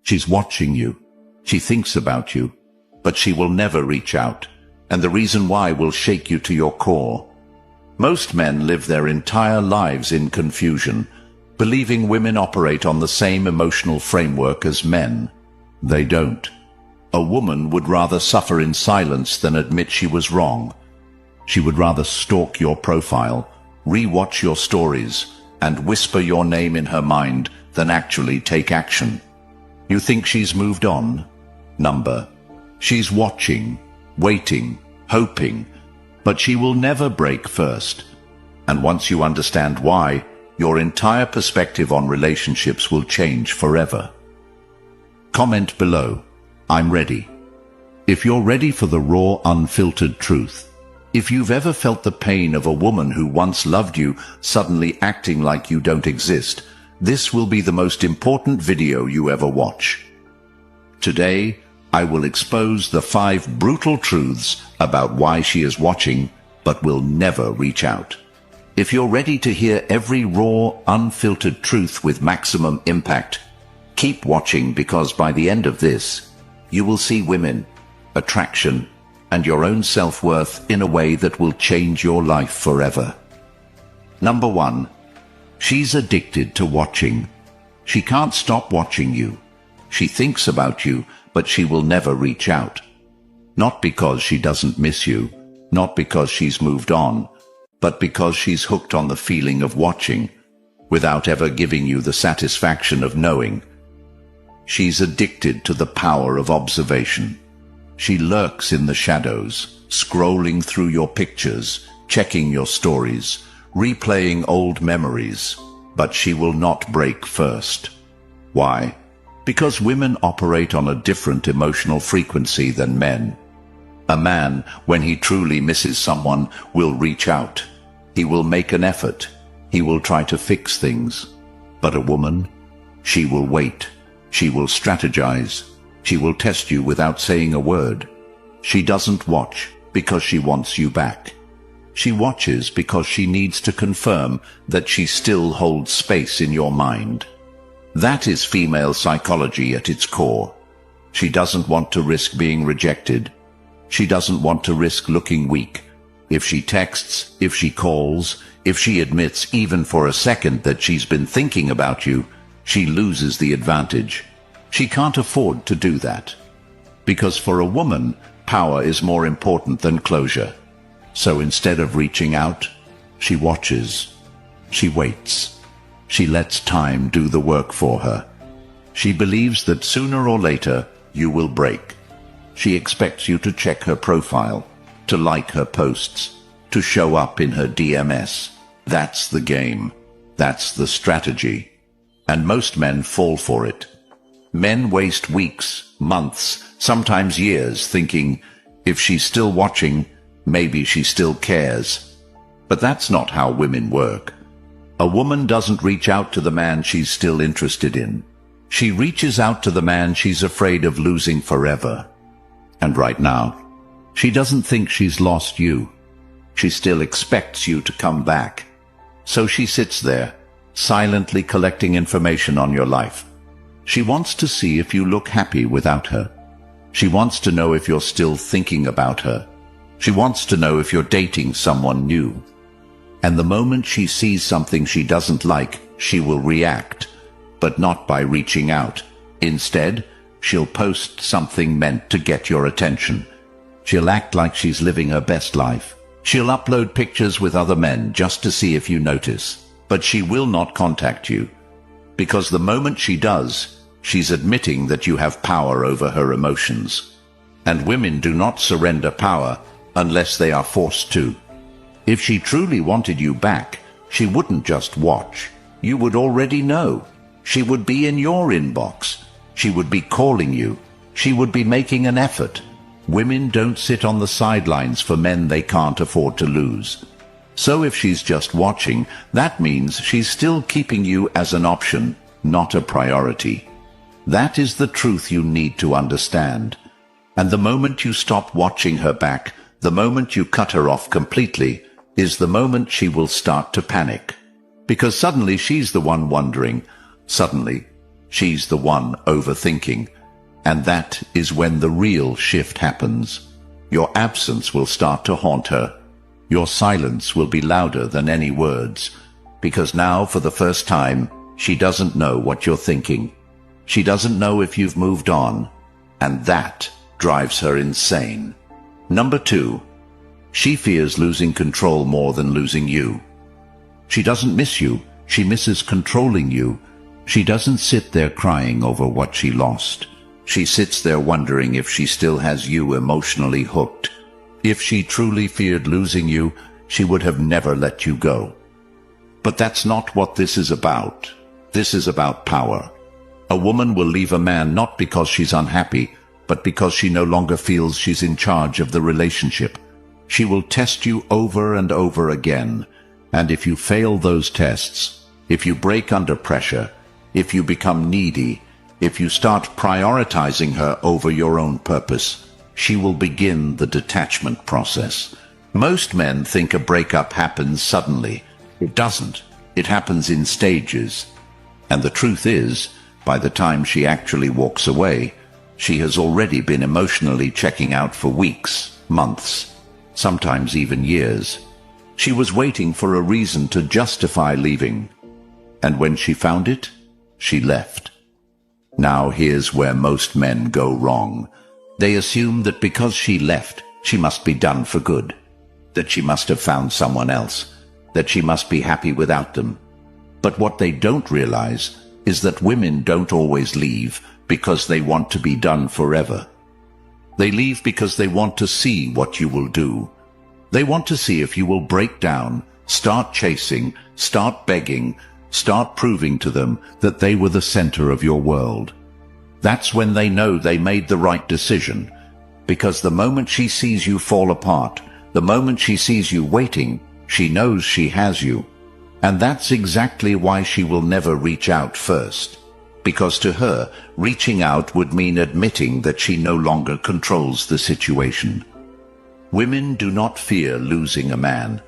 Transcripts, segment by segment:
She's watching you. She thinks about you, but she will never reach out, and the reason why will shake you to your core. Most men live their entire lives in confusion, believing women operate on the same emotional framework as men. They don't. A woman would rather suffer in silence than admit she was wrong. She would rather stalk your profile, re-watch your stories, and whisper your name in her mind than actually take action. You think she's moved on? She's watching, waiting, hoping, but she will never break first. And once you understand why, your entire perspective on relationships will change forever. Comment below, I'm ready. If you're ready for the raw, unfiltered truth. If you've ever felt the pain of a woman who once loved you suddenly acting like you don't exist, this will be the most important video you ever watch. Today, I will expose the 5 brutal truths about why she is watching but will never reach out. If you're ready to hear every raw, unfiltered truth with maximum impact, keep watching, because by the end of this, you will see women, attraction, and your own self-worth in a way that will change your life forever. Number 1. She's addicted to watching. She can't stop watching you. She thinks about you, but she will never reach out. Not because she doesn't miss you, not because she's moved on, but because she's hooked on the feeling of watching, without ever giving you the satisfaction of knowing. She's addicted to the power of observation. She lurks in the shadows, scrolling through your pictures, checking your stories, replaying old memories, but she will not break first. Why? Because women operate on a different emotional frequency than men. A man, when he truly misses someone, will reach out. He will make an effort. He will try to fix things. But a woman, she will wait. She will strategize. She will test you without saying a word. She doesn't watch because she wants you back. She watches because she needs to confirm that she still holds space in your mind. That is female psychology at its core. She doesn't want to risk being rejected. She doesn't want to risk looking weak. If she texts, if she calls, if she admits even for a second that she's been thinking about you, she loses the advantage. She can't afford to do that. Because for a woman, power is more important than closure. So instead of reaching out, she watches. She waits. She lets time do the work for her. She believes that sooner or later you will break. She expects you to check her profile, to like her posts, to show up in her DMs. That's the game. That's the strategy. And most men fall for it. Men waste weeks, months, sometimes years thinking, if she's still watching, maybe she still cares. But that's not how women work. A woman doesn't reach out to the man she's still interested in. She reaches out to the man she's afraid of losing forever. And right now, she doesn't think she's lost you. She still expects you to come back. So she sits there, silently collecting information on your life. She wants to see if you look happy without her. She wants to know if you're still thinking about her. She wants to know if you're dating someone new. And the moment she sees something she doesn't like, she will react, but not by reaching out. Instead, she'll post something meant to get your attention. She'll act like she's living her best life. She'll upload pictures with other men just to see if you notice. But she will not contact you. Because the moment she does, she's admitting that you have power over her emotions. And women do not surrender power unless they are forced to. If she truly wanted you back, she wouldn't just watch. You would already know. She would be in your inbox. She would be calling you. She would be making an effort. Women don't sit on the sidelines for men they can't afford to lose. So if she's just watching, that means she's still keeping you as an option, not a priority. That is the truth you need to understand. And the moment you stop watching her back, the moment you cut her off completely, is the moment she will start to panic. Because suddenly she's the one wondering, suddenly She's the one overthinking. And that is when the real shift happens. Your absence will start to haunt her. Your silence will be louder than any words, because now, for the first time, she doesn't know what you're thinking. She doesn't know if you've moved on, and that drives her insane. Number 2, she fears losing control more than losing you. She doesn't miss you, she misses controlling you. She doesn't sit there crying over what she lost. She sits there wondering if she still has you emotionally hooked. If she truly feared losing you, she would have never let you go. But that's not what this is about. This is about power. A woman will leave a man not because she's unhappy, but because she no longer feels she's in charge of the relationship. She will test you over and over again. And if you fail those tests, if you break under pressure, if you become needy, if you start prioritizing her over your own purpose, she will begin the detachment process. Most men think a breakup happens suddenly. It doesn't. It happens in stages. And the truth is, by the time she actually walks away, she has already been emotionally checking out for weeks, months, sometimes even years. She was waiting for a reason to justify leaving. And when she found it, she left. Now here's where most men go wrong. They assume that because she left, she must be done for good, that she must have found someone else, that she must be happy without them. But what they don't realize is that women don't always leave because they want to be done forever. They leave because they want to see what you will do. They want to see if you will break down, start chasing, start begging, start proving to them that they were the center of your world. That's when they know they made the right decision, because the moment she sees you fall apart, the moment she sees you waiting, she knows she has you. And that's exactly why she will never reach out first, because to her, reaching out would mean admitting that she no longer controls the situation. Women do not fear losing a man.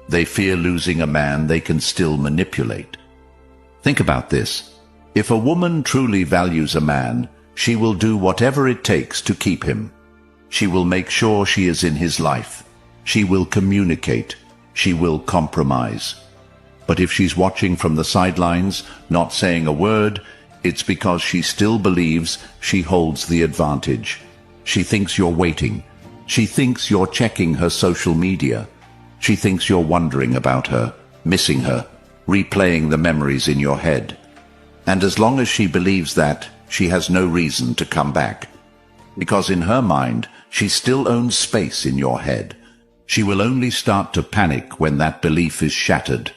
They fear losing a man they can still manipulate. Think about this. If a woman truly values a man, she will do whatever it takes to keep him. She will make sure she is in his life. She will communicate. She will compromise. But if she's watching from the sidelines, not saying a word, it's because she still believes she holds the advantage. She thinks you're waiting. She thinks you're checking her social media. She thinks you're wondering about her, missing her, replaying the memories in your head. And as long as she believes that, she has no reason to come back. Because in her mind, she still owns space in your head. She will only start to panic when that belief is shattered.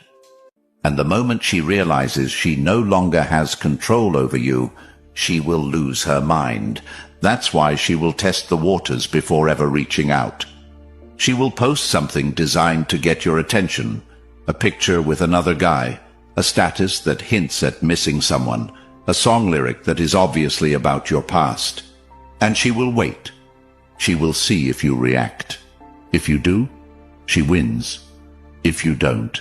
And the moment she realizes she no longer has control over you, she will lose her mind. That's why she will test the waters before ever reaching out. She will post something designed to get your attention, a picture with another guy, a status that hints at missing someone, a song lyric that is obviously about your past. And she will wait. She will see if you react. If you do, she wins. If you don't,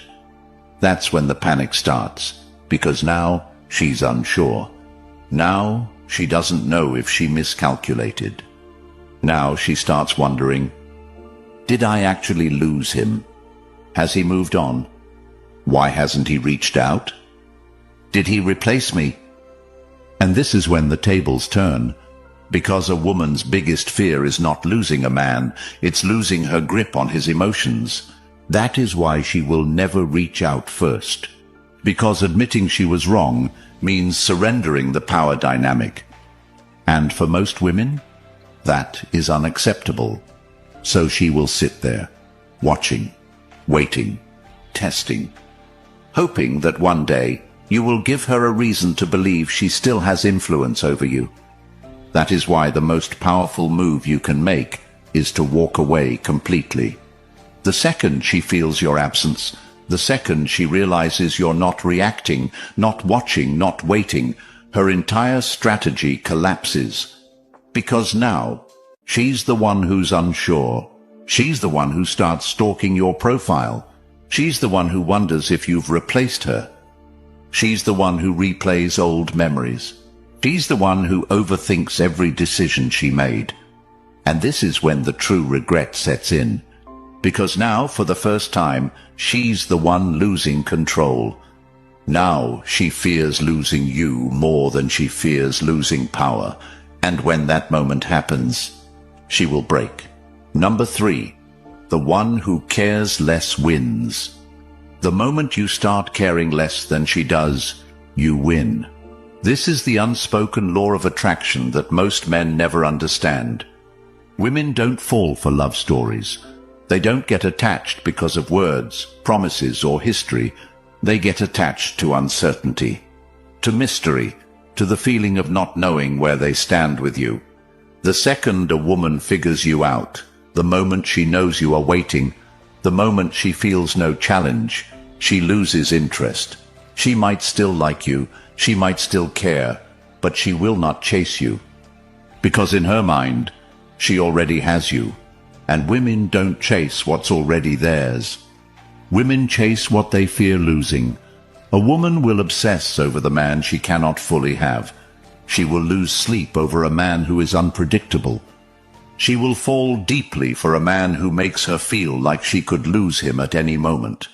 that's when the panic starts, because now she's unsure. Now she doesn't know if she miscalculated. Now she starts wondering, did I actually lose him? Has he moved on? Why hasn't he reached out? Did he replace me? And this is when the tables turn, because a woman's biggest fear is not losing a man, it's losing her grip on his emotions. That is why she will never reach out first, because admitting she was wrong means surrendering the power dynamic. And for most women, that is unacceptable. So she will sit there, watching, waiting, testing, hoping that one day you will give her a reason to believe she still has influence over you. That is why the most powerful move you can make is to walk away completely. The second she feels your absence, the second she realizes you're not reacting, not watching, not waiting, her entire strategy collapses. Because now, she's the one who's unsure. She's the one who starts stalking your profile. She's the one who wonders if you've replaced her. She's the one who replays old memories. She's the one who overthinks every decision she made. And this is when the true regret sets in. Because now, for the first time, she's the one losing control. Now she fears losing you more than she fears losing power. And when that moment happens, she will break. Number 3. The one who cares less wins. The moment you start caring less than she does, you win. This is the unspoken law of attraction that most men never understand. Women don't fall for love stories. They don't get attached because of words, promises, or history. They get attached to uncertainty, to mystery, to the feeling of not knowing where they stand with you. The second a woman figures you out, the moment she knows you are waiting, the moment she feels no challenge, she loses interest. She might still like you, she might still care, but she will not chase you. Because in her mind, she already has you. And women don't chase what's already theirs. Women chase what they fear losing. A woman will obsess over the man she cannot fully have. She will lose sleep over a man who is unpredictable. She will fall deeply for a man who makes her feel like she could lose him at any moment.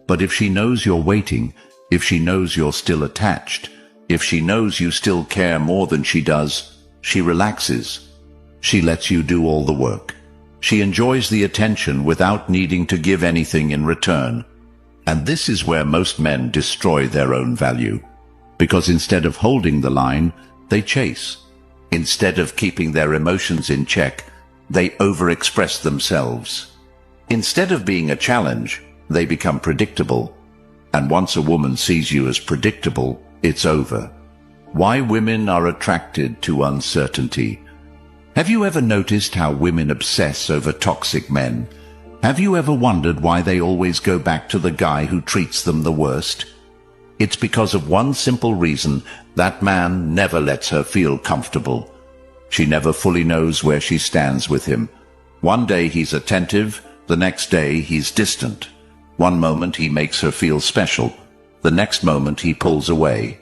But if she knows you're waiting, if she knows you're still attached, if she knows you still care more than she does, she relaxes. She lets you do all the work. She enjoys the attention without needing to give anything in return. And this is where most men destroy their own value. Because instead of holding the line, they chase. Instead of keeping their emotions in check, they overexpress themselves. Instead of being a challenge, they become predictable. And once a woman sees you as predictable, it's over. Why women are attracted to uncertainty. Have you ever noticed how women obsess over toxic men? Have you ever wondered why they always go back to the guy who treats them the worst? It's because of one simple reason: that man never lets her feel comfortable. She never fully knows where she stands with him. One day he's attentive, the next day he's distant. One moment he makes her feel special, the next moment he pulls away.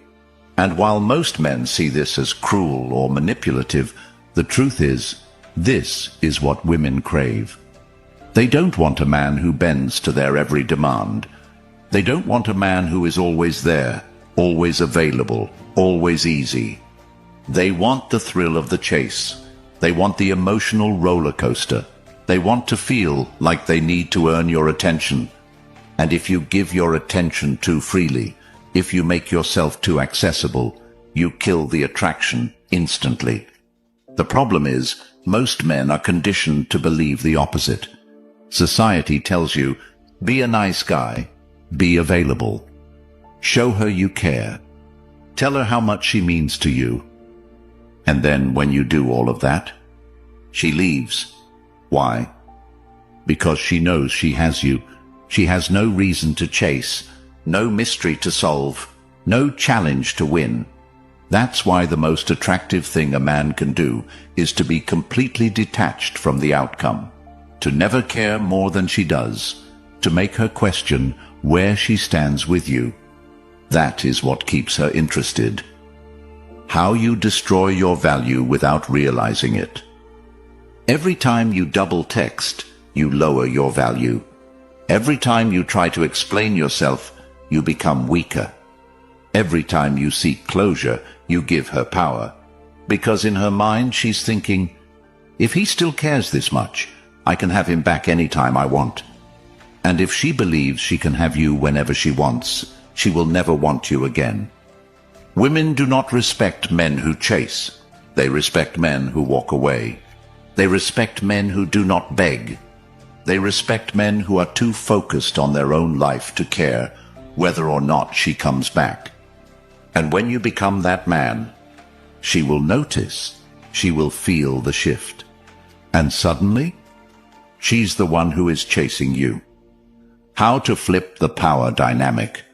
And while most men see this as cruel or manipulative, the truth is, this is what women crave. They don't want a man who bends to their every demand. They don't want a man who is always there, always available, always easy. They want the thrill of the chase. They want the emotional roller coaster. They want to feel like they need to earn your attention. And if you give your attention too freely, if you make yourself too accessible, you kill the attraction instantly. The problem is, most men are conditioned to believe the opposite. Society tells you, be a nice guy, be available. Show her you care. Tell her how much she means to you. And then when you do all of that, she leaves. Why? Because she knows she has you. She has no reason to chase, no mystery to solve, no challenge to win. That's why the most attractive thing a man can do is to be completely detached from the outcome, to never care more than she does, to make her question where she stands with you. That is what keeps her interested. How you destroy your value without realizing it. Every time you double text, you lower your value. Every time you try to explain yourself, you become weaker. Every time you seek closure, you give her power. Because in her mind she's thinking, if he still cares this much, I can have him back anytime I want. And if she believes she can have you whenever she wants, she will never want you again. Women do not respect men who chase. They respect men who walk away. They respect men who do not beg. They respect men who are too focused on their own life to care whether or not she comes back. And when you become that man, she will notice, she will feel the shift. And suddenly, she's the one who is chasing you. How to flip the power dynamic.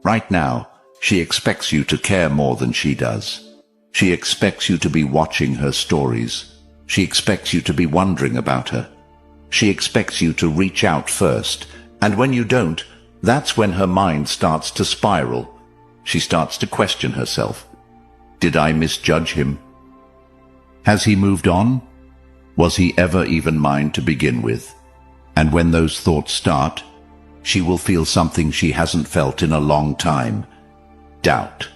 Right now, she expects you to care more than she does. She expects you to be watching her stories. She expects you to be wondering about her. She expects you to reach out first, and when you don't, that's when her mind starts to spiral. She starts to question herself. Did I misjudge him? Has he moved on? Was he ever even mine to begin with? And when those thoughts start, she will feel something she hasn't felt in a long time. Doubt.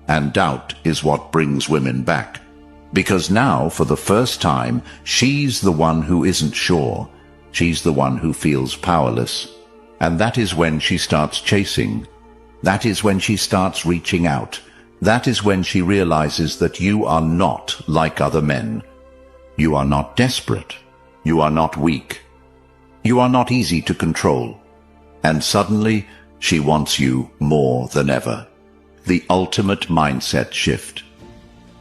And doubt is what brings women back. Because now, for the first time, she's the one who isn't sure. She's the one who feels powerless. And that is when she starts chasing. That is when she starts reaching out. That is when she realizes that you are not like other men. You are not desperate. You are not weak. You are not easy to control. And suddenly, she wants you more than ever. The ultimate mindset shift.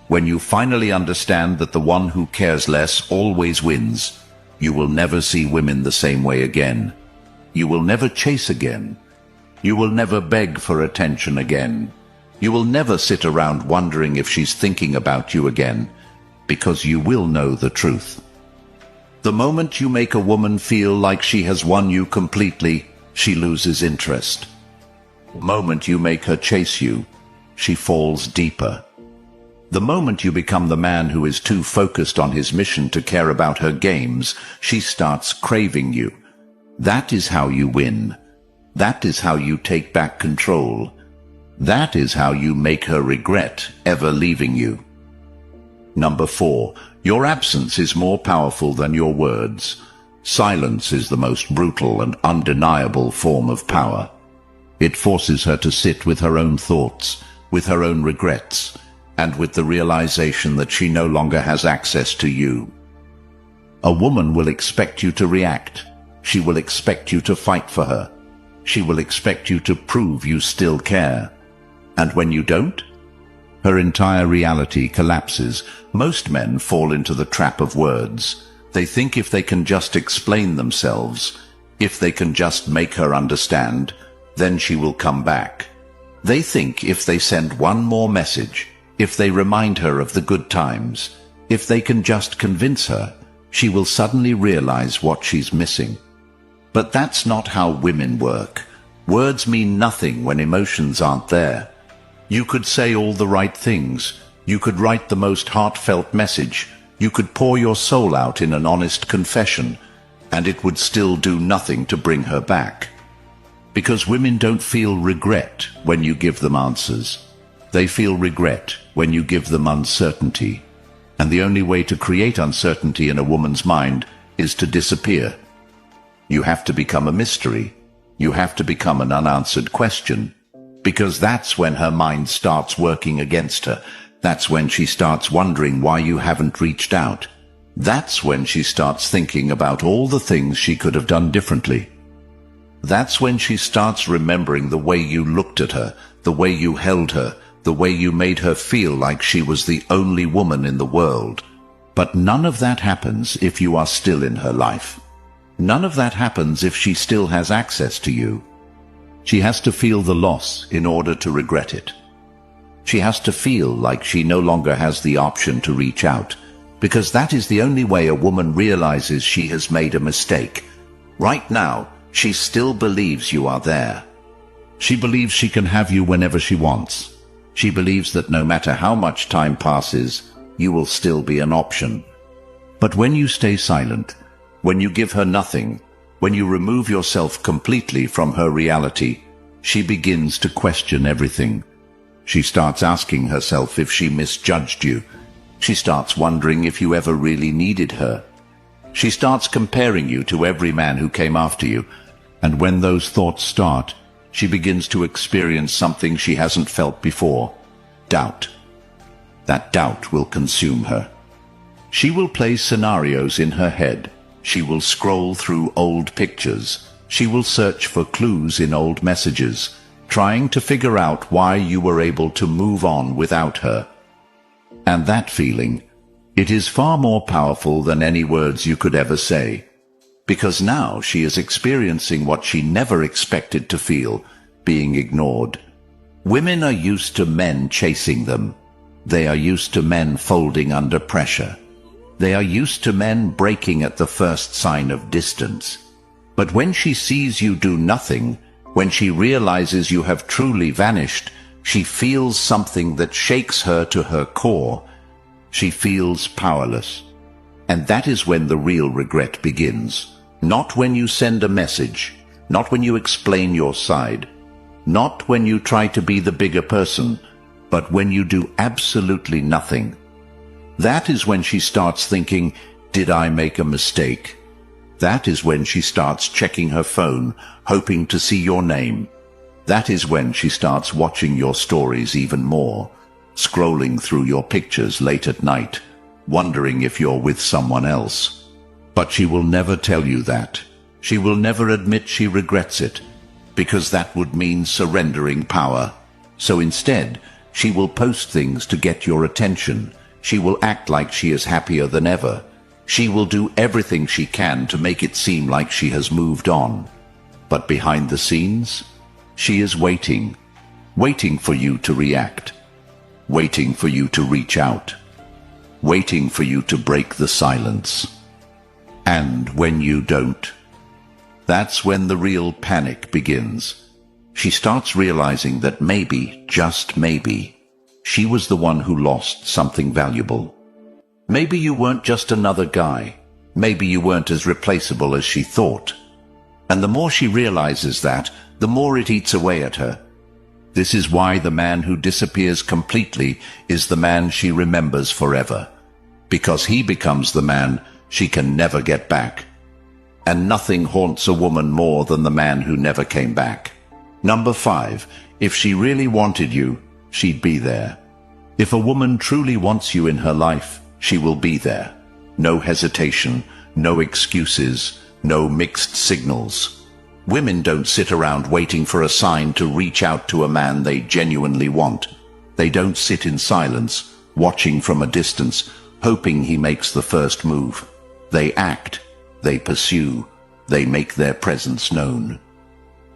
When you finally understand that the one who cares less always wins, you will never see women the same way again. You will never chase again. You will never beg for attention again. You will never sit around wondering if she's thinking about you again, because you will know the truth. The moment you make a woman feel like she has won you completely, she loses interest. The moment you make her chase you, she falls deeper. The moment you become the man who is too focused on his mission to care about her games, she starts craving you. That is how you win. That is how you take back control. That is how you make her regret ever leaving you. Number 4, your absence is more powerful than your words. Silence is the most brutal and undeniable form of power. It forces her to sit with her own thoughts, with her own regrets, and with the realization that she no longer has access to you. A woman will expect you to react. She will expect you to fight for her. She will expect you to prove you still care. And when you don't, her entire reality collapses. Most men fall into the trap of words. They think if they can just explain themselves, if they can just make her understand, then she will come back. They think if they send one more message, if they remind her of the good times, if they can just convince her, she will suddenly realize what she's missing. But that's not how women work. Words mean nothing when emotions aren't there. You could say all the right things. You could write the most heartfelt message. You could pour your soul out in an honest confession, and it would still do nothing to bring her back. Because women don't feel regret when you give them answers. They feel regret when you give them uncertainty. And the only way to create uncertainty in a woman's mind is to disappear. You have to become a mystery. You have to become an unanswered question. Because that's when her mind starts working against her. That's when she starts wondering why you haven't reached out. That's when she starts thinking about all the things she could have done differently. That's when she starts remembering the way you looked at her, the way you held her, the way you made her feel like she was the only woman in the world. But none of that happens if you are still in her life. None of that happens if she still has access to you. She has to feel the loss in order to regret it. She has to feel like she no longer has the option to reach out, because that is the only way a woman realizes she has made a mistake. Right now, she still believes you are there. She believes she can have you whenever she wants. She believes that no matter how much time passes, you will still be an option. But when you stay silent, when you give her nothing, when you remove yourself completely from her reality, she begins to question everything. She starts asking herself if she misjudged you. She starts wondering if you ever really needed her. She starts comparing you to every man who came after you, and when those thoughts start, she begins to experience something she hasn't felt before: doubt. That doubt will consume her. She will play scenarios in her head. She will scroll through old pictures. She will search for clues in old messages, trying to figure out why you were able to move on without her. And that feeling, it is far more powerful than any words you could ever say. Because now she is experiencing what she never expected to feel: being ignored. Women are used to men chasing them. They are used to men folding under pressure. They are used to men breaking at the first sign of distance. But when she sees you do nothing, when she realizes you have truly vanished, She feels something that shakes her to her core. She feels powerless. And that is when the real regret begins. Not when you send a message, not when you explain your side, not when you try to be the bigger person, but when you do absolutely nothing. That is when she starts thinking, did I make a mistake? That is when she starts checking her phone, hoping to see your name. That is when she starts watching your stories even more, scrolling through your pictures late at night, wondering if you're with someone else. But she will never tell you that. She will never admit she regrets it, because that would mean surrendering power. So instead, she will post things to get your attention. She will act like she is happier than ever. She will do everything she can to make it seem like she has moved on. But behind the scenes, she is waiting for you to react, waiting for you to reach out, waiting for you to break the silence. And when you don't, that's when the real panic begins. She starts realizing that maybe, just maybe, she was the one who lost something valuable. Maybe you weren't just another guy. Maybe you weren't as replaceable as she thought. And the more she realizes that, the more it eats away at her. This is why the man who disappears completely is the man she remembers forever, because he becomes the man she can never get back. And nothing haunts a woman more than the man who never came back. Number 5, if she really wanted you, she'd be there. If a woman truly wants you in her life, she will be there. No hesitation, no excuses, no mixed signals. Women don't sit around waiting for a sign to reach out to a man they genuinely want. They don't sit in silence, watching from a distance, hoping he makes the first move. They act, they pursue, they make their presence known.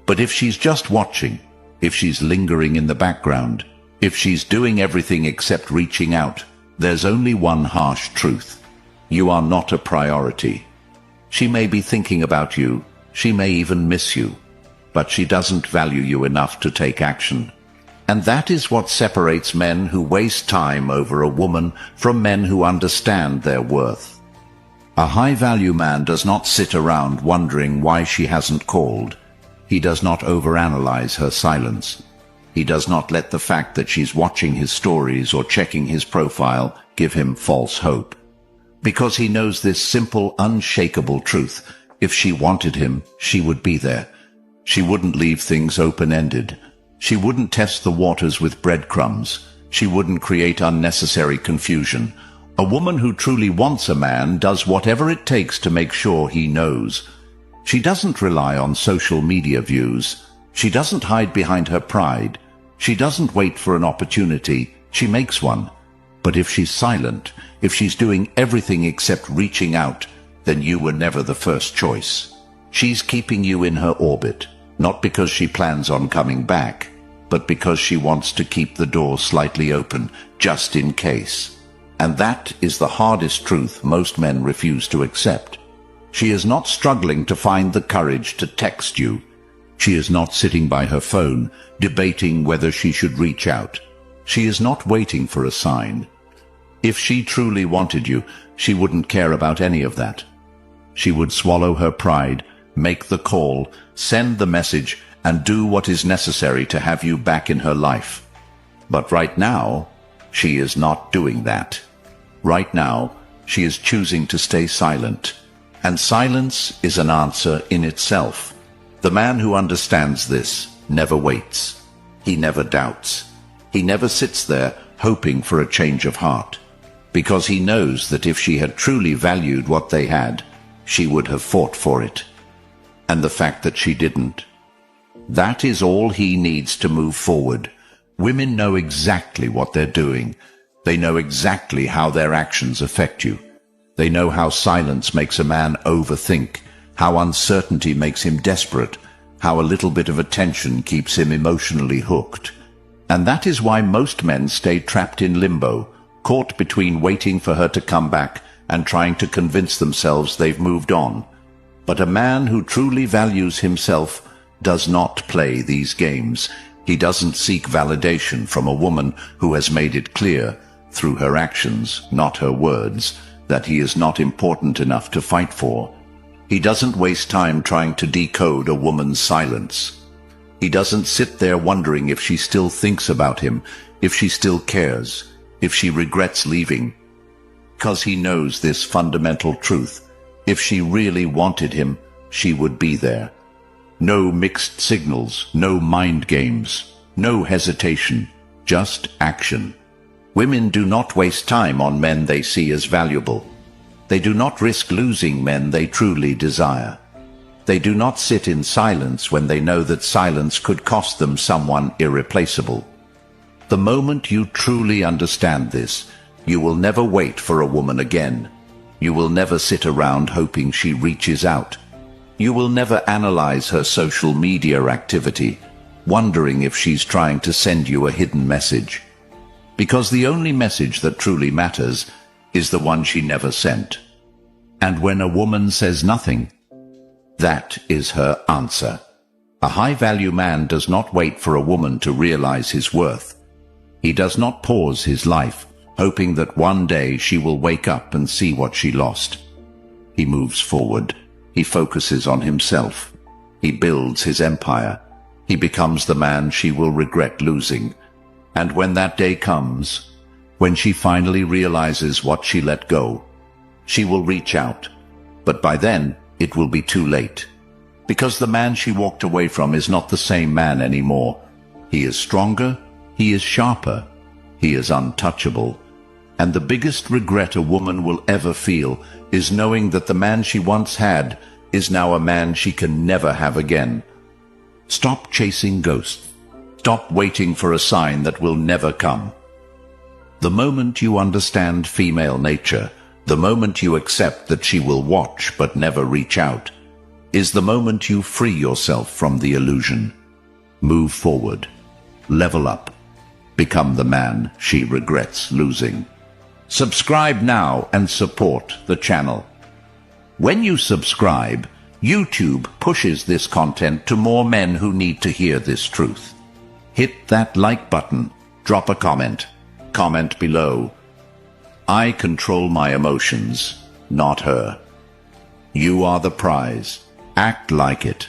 But if she's just watching, if she's lingering in the background, if she's doing everything except reaching out, there's only one harsh truth. You are not a priority. She may be thinking about you, she may even miss you, but she doesn't value you enough to take action. And that is what separates men who waste time over a woman from men who understand their worth. A high-value man does not sit around wondering why she hasn't called. He does not overanalyze her silence. He does not let the fact that she's watching his stories or checking his profile give him false hope. Because he knows this simple, unshakable truth. If she wanted him, she would be there. She wouldn't leave things open-ended. She wouldn't test the waters with breadcrumbs. She wouldn't create unnecessary confusion. A woman who truly wants a man does whatever it takes to make sure he knows. She doesn't rely on social media views. She doesn't hide behind her pride. She doesn't wait for an opportunity. She makes one. But if she's silent, if she's doing everything except reaching out, then you were never the first choice. She's keeping you in her orbit, not because she plans on coming back, but because she wants to keep the door slightly open, just in case. And that is the hardest truth most men refuse to accept. She is not struggling to find the courage to text you. She is not sitting by her phone, debating whether she should reach out. She is not waiting for a sign. If she truly wanted you, she wouldn't care about any of that. She would swallow her pride, make the call, send the message, and do what is necessary to have you back in her life. But right now, she is not doing that. Right now, she is choosing to stay silent. And silence is an answer in itself. The man who understands this never waits. He never doubts. He never sits there hoping for a change of heart, because he knows that if she had truly valued what they had, she would have fought for it. And the fact that she didn't, that is all he needs to move forward. Women know exactly what they're doing. They know exactly how their actions affect you. They know how silence makes a man overthink, how uncertainty makes him desperate, how a little bit of attention keeps him emotionally hooked. And that is why most men stay trapped in limbo, caught between waiting for her to come back and trying to convince themselves they've moved on. But a man who truly values himself does not play these games. He doesn't seek validation from a woman who has made it clear, through her actions, not her words, that he is not important enough to fight for. He doesn't waste time trying to decode a woman's silence. He doesn't sit there wondering if she still thinks about him, if she still cares, if she regrets leaving. Because he knows this fundamental truth: if she really wanted him, she would be there. No mixed signals, no mind games, no hesitation, just action. Women do not waste time on men they see as valuable. They do not risk losing men they truly desire. They do not sit in silence when they know that silence could cost them someone irreplaceable. The moment you truly understand this, you will never wait for a woman again. You will never sit around hoping she reaches out. You will never analyze her social media activity, wondering if she's trying to send you a hidden message. Because the only message that truly matters is the one she never sent. And when a woman says nothing, that is her answer. A high-value man does not wait for a woman to realize his worth. He does not pause his life, hoping that one day she will wake up and see what she lost. He moves forward. He focuses on himself. He builds his empire. He becomes the man she will regret losing. And when that day comes, when she finally realizes what she let go, she will reach out. But by then, it will be too late. Because the man she walked away from is not the same man anymore. He is stronger. He is sharper. He is untouchable. And the biggest regret a woman will ever feel is knowing that the man she once had is now a man she can never have again. Stop chasing ghosts. Stop waiting for a sign that will never come. The moment you understand female nature, the moment you accept that she will watch but never reach out, is the moment you free yourself from the illusion. Move forward. Level up. Become the man she regrets losing. Subscribe now and support the channel. When you subscribe, YouTube pushes this content to more men who need to hear this truth. Hit that like button. Drop a comment. Comment below. I control my emotions, not her. You are the prize. Act like it.